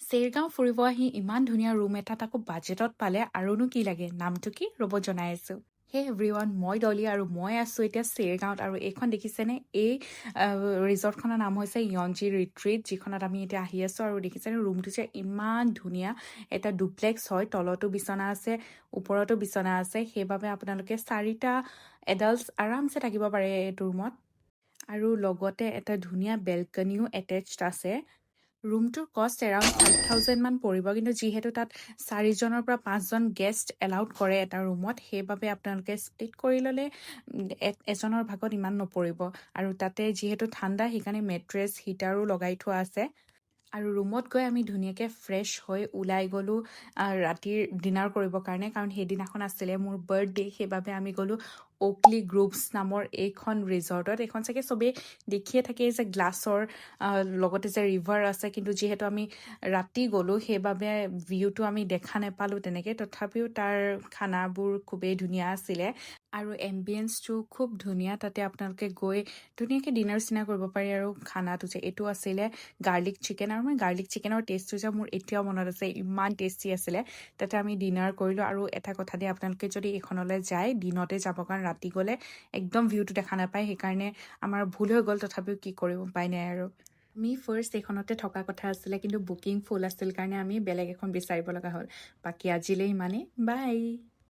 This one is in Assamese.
চেৰগাঁও ফুৰিব আহি ইমান ধুনীয়া ৰুম এটাত আকৌ বাজেটত পালে আৰুনো কি লাগে নামটো কি ৰ'ব জনাই আছো হে এভৰিৱান মই ডলি আৰু মই আছোঁ এতিয়া চেৰগাঁৱত আৰু এইখন দেখিছেনে এই ৰিজৰ্টখনৰ নাম হৈছে য়ঞ্জি ৰিট্ৰিট যিখনত আমি এতিয়া আহি আছোঁ আৰু দেখিছেনে ৰুমটো যে ইমান ধুনীয়া এটা ডুপ্লেক্স হয় তলতো বিচনা আছে ওপৰতো বিচনা আছে সেইবাবে আপোনালোকে 4টা এডাল্টছ আৰামছে থাকিব পাৰে এইটো ৰুমত আৰু লগতে এটা ধুনীয়া বেলকনিও এটেচড আছে ৰুমটোৰ কষ্ট এৰাউণ্ড 5,000 মান পৰিব কিন্তু যিহেতু তাত 4জনৰ পৰা 5জন গেষ্ট এলাউড কৰে এটা ৰুমত সেইবাবে আপোনালোকে স্প্লিট কৰি ল'লে এজনৰ ভাগত ইমান নপৰিব আৰু তাতে যিহেতু ঠাণ্ডা সেইকাৰণে মেট্ৰেছ হিটাৰো লগাই থোৱা আছে আৰু ৰুমত গৈ আমি ধুনীয়াকৈ ফ্ৰেছ হৈ ওলাই গ'লোঁ ৰাতিৰ ডিনাৰ কৰিবৰ কাৰণে কাৰণ সেইদিনাখন আছিলে মোৰ বাৰ্থডে সেইবাবে আমি গ'লোঁ অ'কলি গ্ৰুভছ নামৰ এইখন ৰিজৰ্টত এইখন চাগে চবেই দেখিয়ে থাকে যে গ্লাছৰ লগতে যে ৰিভাৰ আছে কিন্তু যিহেতু আমি ৰাতি গ'লোঁ সেইবাবে ভিউটো আমি দেখা নাপালোঁ তেনেকৈ তথাপিও তাৰ খানাবোৰ খুবেই ধুনীয়া আছিলে আৰু এম্বিয়েন্সটো খুব ধুনীয়া তাতে আপোনালোকে গৈ ধুনীয়াকৈ ডিনাৰ চিনাৰ কৰিব পাৰি আৰু খানাটো যে এইটো আছিলে গাৰ্লিক চিকেন আৰু মই গাৰ্লিক চিকেনৰ টেষ্টটো যে মোৰ এতিয়াও মনত আছে ইমান টেষ্টি আছিলে তাতে আমি ডিনাৰ কৰিলোঁ আৰু এটা কথা দেই আপোনালোকে যদি এইখনলৈ যায় দিনতে যাব কাৰণ ৰাতি গ'লে একদম ভিউটো দেখা নাপায় সেইকাৰণে আমাৰ ভুল হৈ গ'ল তথাপিও কি কৰিব উপায় নাই আৰু আমি ফাৰ্ষ্ট এইখনতে থকা কথা আছিলে কিন্তু বুকিং ফুল আছিল কাৰণে আমি বেলেগ এখন বিচাৰিব লগা হ'ল বাকী আজিলৈ ইমানেই বাই